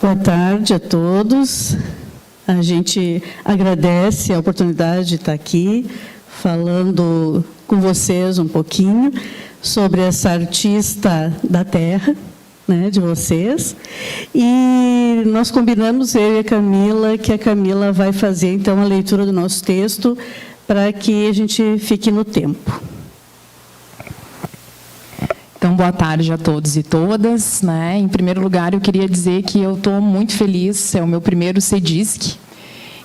Boa tarde a todos. A gente agradece a oportunidade de estar aqui falando com vocês um pouquinho sobre essa artista da terra, né, de vocês. E nós combinamos, eu e a Camila, que a Camila vai fazer, então, a leitura do nosso texto para que a gente fique no tempo. Então, boa tarde a todos e todas. Né? Em primeiro lugar, eu queria dizer que eu estou muito feliz, é o meu primeiro CEDISC,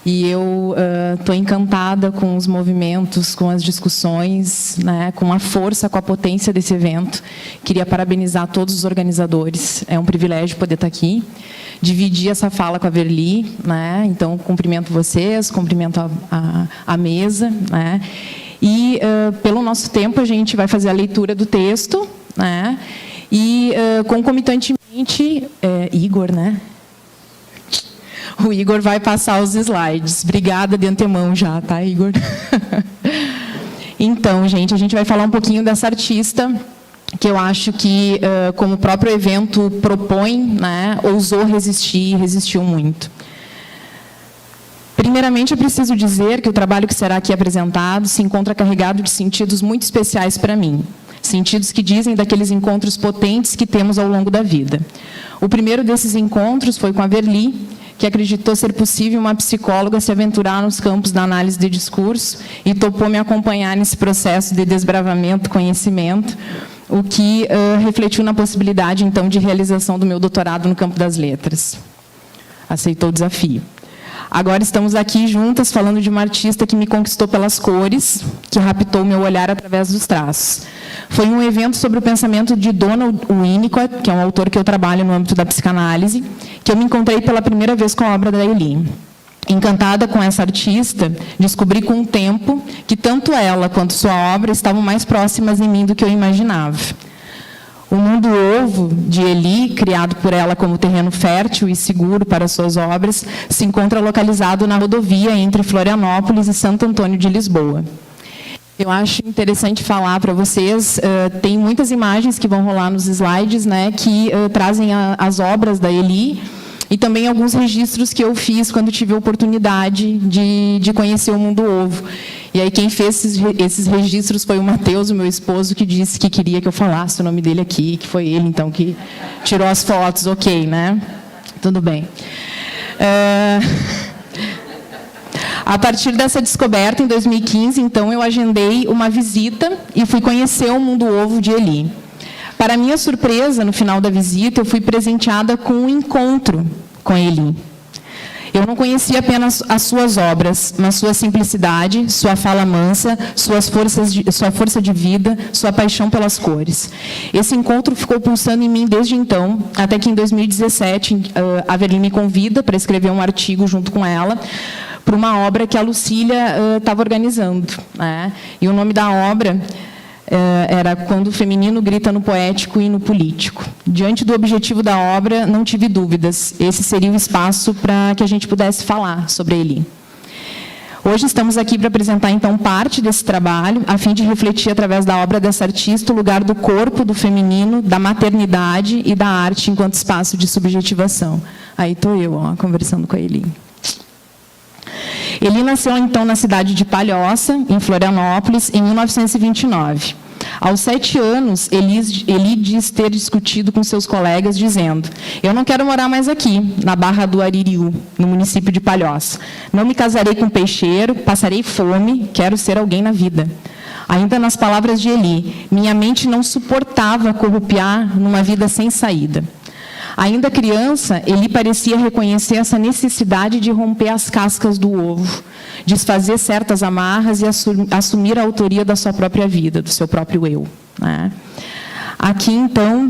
e eu estou encantada com os movimentos, com as discussões, né? Com a força, com a potência desse evento. Queria parabenizar todos os organizadores, é um privilégio poder estar aqui. Dividir essa fala com a Verli, né? Então, cumprimento vocês, cumprimento a mesa. Né? E, pelo nosso tempo, a gente vai fazer a leitura do texto, né? E, concomitantemente, Igor, né? O Igor vai passar os slides. Obrigada de antemão já, tá, Igor? Então, gente, a gente vai falar um pouquinho dessa artista, que eu acho que, como o próprio evento propõe, né, ousou resistir e resistiu muito. Primeiramente, eu preciso dizer que o trabalho que será aqui apresentado se encontra carregado de sentidos muito especiais para mim. Sentidos que dizem daqueles encontros potentes que temos ao longo da vida. O primeiro desses encontros foi com a Verli, que acreditou ser possível uma psicóloga se aventurar nos campos da análise de discurso e topou me acompanhar nesse processo de desbravamento, conhecimento, o que refletiu na possibilidade, então, de realização do meu doutorado no campo das letras. Aceitou o desafio. Agora estamos aqui juntas falando de uma artista que me conquistou pelas cores, que raptou meu olhar através dos traços. Foi um evento sobre o pensamento de Donald Winnicott, que é um autor que eu trabalho no âmbito da psicanálise, que eu me encontrei pela primeira vez com a obra da Eli. Encantada com essa artista, descobri com o tempo que tanto ela quanto sua obra estavam mais próximas em mim do que eu imaginava. O mundo ovo de Eli, criado por ela como terreno fértil e seguro para suas obras, se encontra localizado na rodovia entre Florianópolis e Santo Antônio de Lisboa. Eu acho interessante falar para vocês, tem muitas imagens que vão rolar nos slides, né, que trazem as obras da Eli, e também alguns registros que eu fiz quando tive a oportunidade de conhecer o mundo ovo. E aí quem fez esses registros foi o Matheus, o meu esposo, que disse que queria que eu falasse o nome dele aqui, que foi ele, então, que tirou as fotos. Ok, né? Tudo bem. A partir dessa descoberta, em 2015, então, eu agendei uma visita e fui conhecer o mundo ovo de Eli. Para minha surpresa, no final da visita, eu fui presenteada com um encontro com Eli. Eu não conhecia apenas as suas obras, mas sua simplicidade, sua fala mansa, sua força de vida, sua paixão pelas cores. Esse encontro ficou pulsando em mim desde então, até que em 2017 a Verli me convida para escrever um artigo junto com ela, para uma obra que a Lucília estava organizando. Né? E o nome da obra era Quando o Feminino Grita no Poético e no Político. Diante do objetivo da obra, não tive dúvidas. Esse seria o espaço para que a gente pudesse falar sobre ele. Hoje estamos aqui para apresentar, então, parte desse trabalho, a fim de refletir, através da obra dessa artista, o lugar do corpo, do feminino, da maternidade e da arte enquanto espaço de subjetivação. Aí estou eu, ó, conversando com a Eli. Eli nasceu, então, na cidade de Palhoça, em Florianópolis, em 1929. Aos 7 anos, Eli diz ter discutido com seus colegas, dizendo: eu não quero morar mais aqui, na Barra do Aririú, no município de Palhoça. Não me casarei com peixeiro, passarei fome, quero ser alguém na vida. Ainda nas palavras de Eli, minha mente não suportava corrupiar numa vida sem saída. Ainda criança, Eli parecia reconhecer essa necessidade de romper as cascas do ovo, desfazer certas amarras e assumir a autoria da sua própria vida, do seu próprio eu. Né? Aqui, então,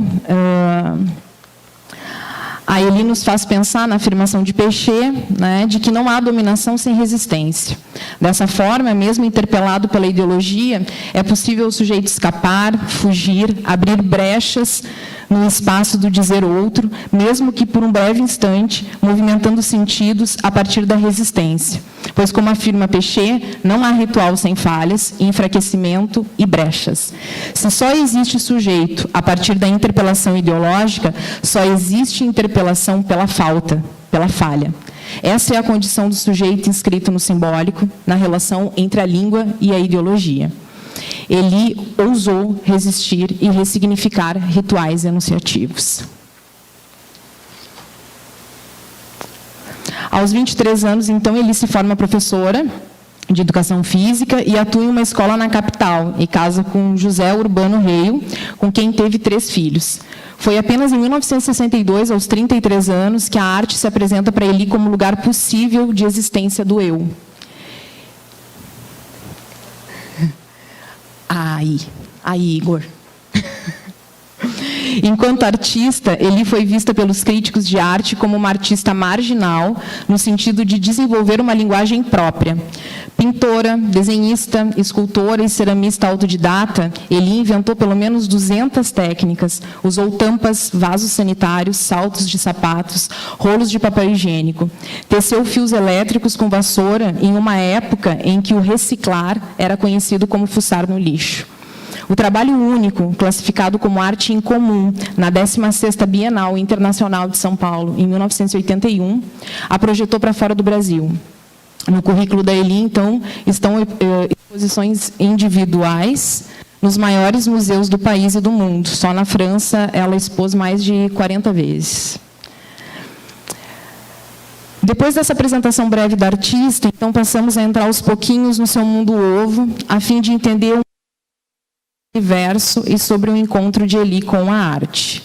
a Eli nos faz pensar na afirmação de Peixet, né, de que não há dominação sem resistência. Dessa forma, mesmo interpelado pela ideologia, é possível o sujeito escapar, fugir, abrir brechas no espaço do dizer outro, mesmo que por um breve instante, movimentando sentidos a partir da resistência. Pois, como afirma Péchet, não há ritual sem falhas, enfraquecimento e brechas. Se só existe sujeito a partir da interpelação ideológica, só existe interpelação pela falta, pela falha. Essa é a condição do sujeito inscrito no simbólico, na relação entre a língua e a ideologia. Ele ousou resistir e ressignificar rituais enunciativos. Aos 23 anos, então, ele se forma professora de educação física e atua em uma escola na capital, e casa com José Urbano Reio, com quem teve 3 filhos. Foi apenas em 1962, aos 33 anos, que a arte se apresenta para Elie como lugar possível de existência do eu. Aí, Igor. Enquanto artista, Elie foi vista pelos críticos de arte como uma artista marginal, no sentido de desenvolver uma linguagem própria. Pintora, desenhista, escultora e ceramista autodidata, Elie inventou pelo menos 200 técnicas, usou tampas, vasos sanitários, saltos de sapatos, rolos de papel higiênico. Teceu fios elétricos com vassoura em uma época em que o reciclar era conhecido como fuçar no lixo. O trabalho único, classificado como arte incomum, na 16ª Bienal Internacional de São Paulo, em 1981, a projetou para fora do Brasil. No currículo da Elie, então, estão exposições individuais nos maiores museus do país e do mundo. Só na França, ela expôs mais de 40 vezes. Depois dessa apresentação breve da artista, então, passamos a entrar aos pouquinhos no seu mundo ovo, a fim de entender o universo e sobre o encontro de Elie com a arte.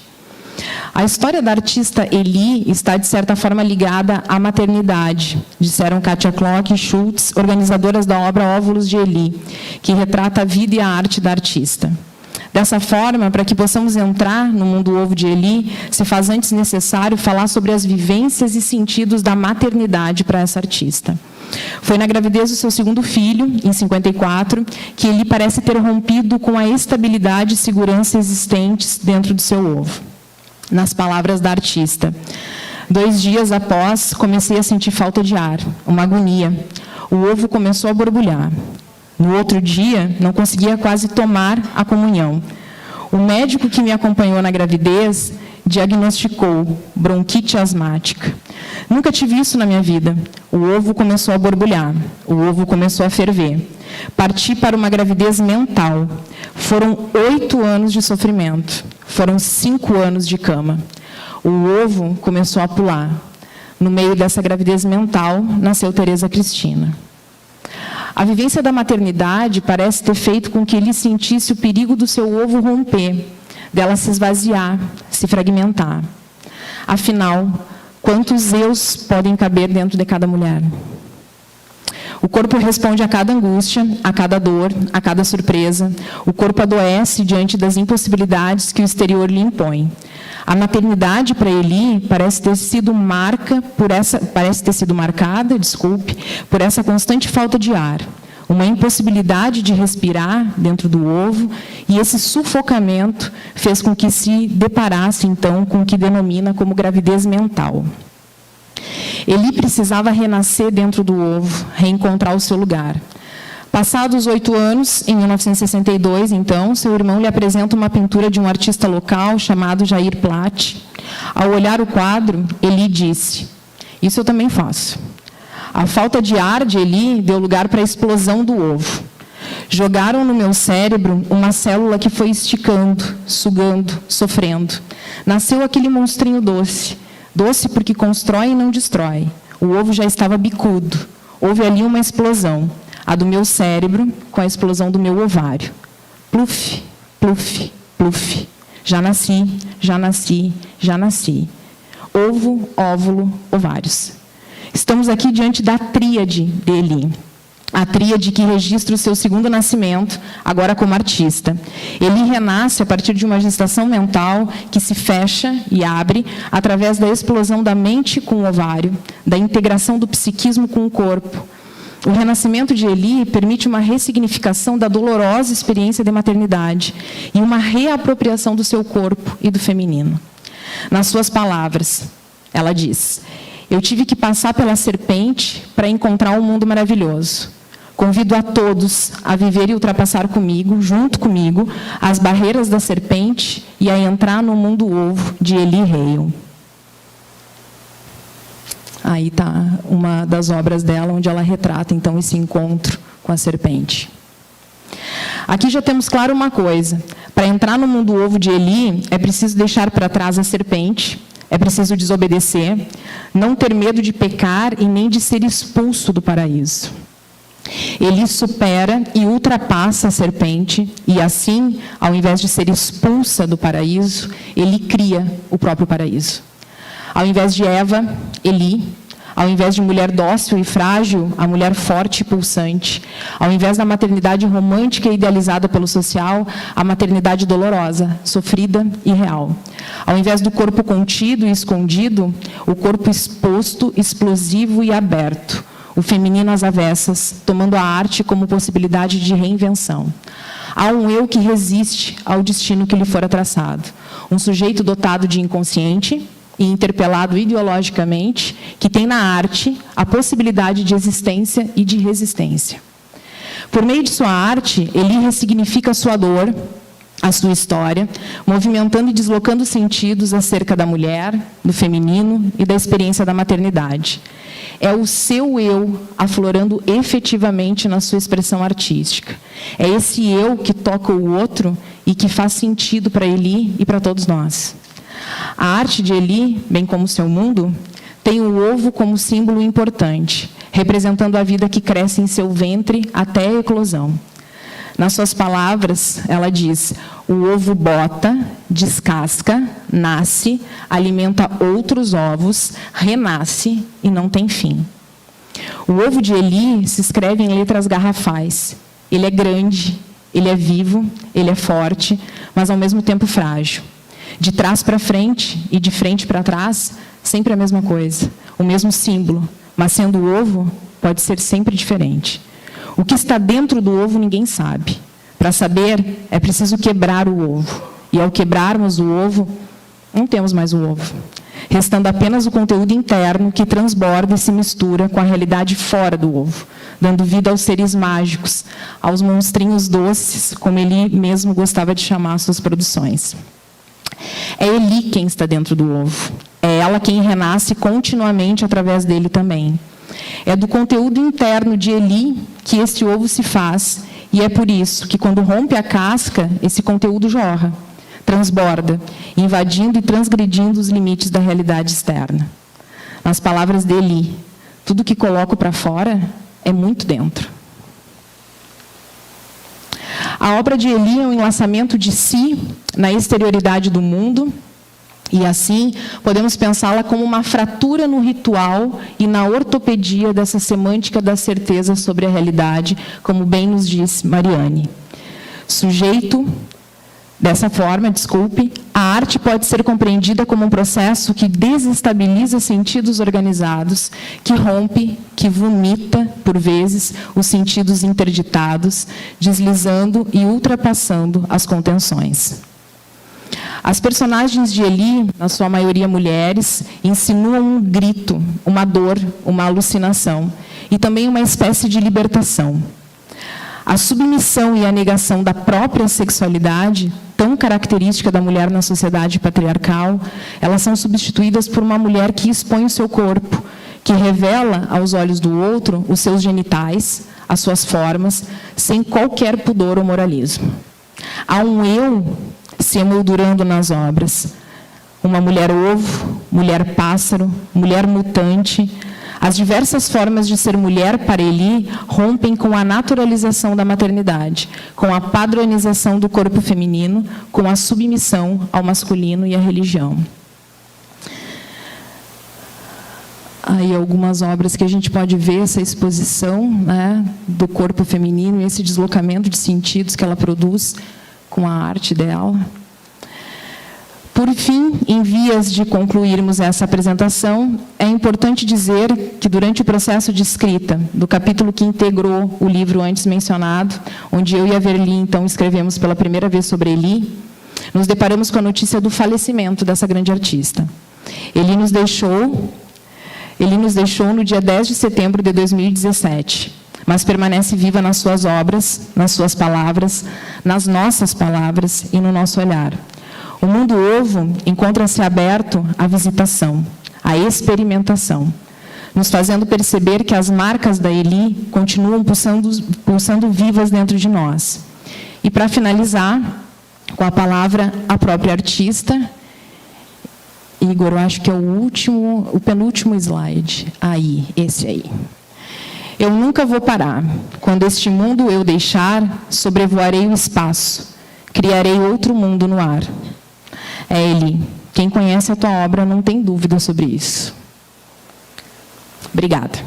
A história da artista Elie está, de certa forma, ligada à maternidade, disseram Katia Klock e Schultz, organizadoras da obra Óvulos de Elie, que retrata a vida e a arte da artista. Dessa forma, para que possamos entrar no mundo ovo de Elie, se faz antes necessário falar sobre as vivências e sentidos da maternidade para essa artista. Foi na gravidez do seu segundo filho, em 54, que Elie parece ter rompido com a estabilidade e segurança existentes dentro do seu ovo. Nas palavras da artista: 2 dias após, comecei a sentir falta de ar, uma agonia. O ovo começou a borbulhar. No outro dia, não conseguia quase tomar a comunhão. O médico que me acompanhou na gravidez diagnosticou bronquite asmática. Nunca tive isso na minha vida. O ovo começou a borbulhar, o ovo começou a ferver. Parti para uma gravidez mental. Foram 8 anos de sofrimento. Foram 5 anos de cama. O ovo começou a pular. No meio dessa gravidez mental, nasceu Tereza Cristina. A vivência da maternidade parece ter feito com que ele sentisse o perigo do seu ovo romper, dela se esvaziar, se fragmentar. Afinal, quantos eus podem caber dentro de cada mulher? O corpo responde a cada angústia, a cada dor, a cada surpresa. O corpo adoece diante das impossibilidades que o exterior lhe impõe. A maternidade para Elie parece ter sido marcada por essa constante falta de ar, uma impossibilidade de respirar dentro do ovo, e esse sufocamento fez com que se deparasse, então, com o que denomina como gravidez mental. Elie precisava renascer dentro do ovo, reencontrar o seu lugar. Passados 8 anos, em 1962, então, seu irmão lhe apresenta uma pintura de um artista local chamado Jair Platt. Ao olhar o quadro, Elie disse: "Isso eu também faço." A falta de ar de Elie deu lugar para a explosão do ovo. Jogaram no meu cérebro uma célula que foi esticando, sugando, sofrendo. Nasceu aquele monstrinho doce. Doce porque constrói e não destrói. O ovo já estava bicudo. Houve ali uma explosão. A do meu cérebro com a explosão do meu ovário. Pluf, pluf, pluf. Já nasci, já nasci, já nasci. Ovo, óvulo, ovários. Estamos aqui diante da tríade de Elie. A tríade que registra o seu segundo nascimento, agora como artista. Elie renasce a partir de uma gestação mental que se fecha e abre através da explosão da mente com o ovário, da integração do psiquismo com o corpo. O renascimento de Elie permite uma ressignificação da dolorosa experiência de maternidade e uma reapropriação do seu corpo e do feminino. Nas suas palavras, ela diz: Eu tive que passar pela serpente para encontrar um mundo maravilhoso. Convido a todos a viver e ultrapassar comigo, junto comigo, as barreiras da serpente e a entrar no mundo ovo de Eli Hale. Aí está uma das obras dela, onde ela retrata, então, esse encontro com a serpente. Aqui já temos claro uma coisa. Para entrar no mundo ovo de Eli, é preciso deixar para trás a serpente, é preciso desobedecer, não ter medo de pecar e nem de ser expulso do paraíso. Eli supera e ultrapassa a serpente e, assim, ao invés de ser expulsa do paraíso, ele cria o próprio paraíso. Ao invés de Eva, Eli. Ao invés de mulher dócil e frágil, a mulher forte e pulsante. Ao invés da maternidade romântica e idealizada pelo social, a maternidade dolorosa, sofrida e real. Ao invés do corpo contido e escondido, o corpo exposto, explosivo e aberto. O feminino às avessas, tomando a arte como possibilidade de reinvenção. Há um eu que resiste ao destino que lhe fora traçado. Um sujeito dotado de inconsciente e interpelado ideologicamente, que tem na arte a possibilidade de existência e de resistência. Por meio de sua arte, Eli ressignifica a sua dor, a sua história, movimentando e deslocando sentidos acerca da mulher, do feminino e da experiência da maternidade. É o seu eu aflorando efetivamente na sua expressão artística. É esse eu que toca o outro e que faz sentido para Eli e para todos nós. A arte de Eli, bem como o seu mundo, tem o ovo como símbolo importante, representando a vida que cresce em seu ventre até a eclosão. Nas suas palavras, ela diz: o ovo bota, descasca, nasce, alimenta outros ovos, renasce e não tem fim. O ovo de Eli se escreve em letras garrafais. Ele é grande, ele é vivo, ele é forte, mas ao mesmo tempo frágil. De trás para frente e de frente para trás, sempre a mesma coisa, o mesmo símbolo, mas sendo o ovo, pode ser sempre diferente. O que está dentro do ovo ninguém sabe. Para saber, é preciso quebrar o ovo. E ao quebrarmos o ovo, não temos mais o ovo. Restando apenas o conteúdo interno que transborda e se mistura com a realidade fora do ovo, dando vida aos seres mágicos, aos monstrinhos doces, como ele mesmo gostava de chamar suas produções. É Eli quem está dentro do ovo. É ela quem renasce continuamente através dele também. É do conteúdo interno de Eli que este ovo se faz, e é por isso que, quando rompe a casca, esse conteúdo jorra, transborda, invadindo e transgredindo os limites da realidade externa. Nas palavras de Eli, tudo que coloco para fora é muito dentro. A obra de Eli é um enlaçamento de si na exterioridade do mundo, e assim podemos pensá-la como uma fratura no ritual e na ortopedia dessa semântica da certeza sobre a realidade, como bem nos diz Mariane. Dessa forma, a arte pode ser compreendida como um processo que desestabiliza sentidos organizados, que rompe, que vomita, por vezes, os sentidos interditados, deslizando e ultrapassando as contenções. As personagens de Eli, na sua maioria mulheres, insinuam um grito, uma dor, uma alucinação, e também uma espécie de libertação. A submissão e a negação da própria sexualidade, tão característica da mulher na sociedade patriarcal, elas são substituídas por uma mulher que expõe o seu corpo, que revela aos olhos do outro os seus genitais, as suas formas, sem qualquer pudor ou moralismo. Há um eu se emoldurando nas obras. Uma mulher ovo, mulher pássaro, mulher mutante. As diversas formas de ser mulher para Eli rompem com a naturalização da maternidade, com a padronização do corpo feminino, com a submissão ao masculino e à religião. Aí algumas obras que a gente pode ver essa exposição, né, do corpo feminino, esse deslocamento de sentidos que ela produz com a arte dela. Por fim, em vias de concluirmos essa apresentação, é importante dizer que, durante o processo de escrita do capítulo que integrou o livro antes mencionado, onde eu e a Verli, então, escrevemos pela primeira vez sobre Eli, nos deparamos com a notícia do falecimento dessa grande artista. Eli nos deixou Eli nos deixou no dia 10 de setembro de 2017, mas permanece viva nas suas obras, nas suas palavras, nas nossas palavras e no nosso olhar. O mundo ovo encontra-se aberto à visitação, à experimentação, nos fazendo perceber que as marcas da Eli continuam pulsando vivas dentro de nós. E, para finalizar, com a palavra, a própria artista. Igor, eu acho que é o penúltimo slide. Aí, esse aí. Eu nunca vou parar. Quando este mundo eu deixar, sobrevoarei o espaço. Criarei outro mundo no ar. É Eli. Quem conhece a tua obra não tem dúvida sobre isso. Obrigada.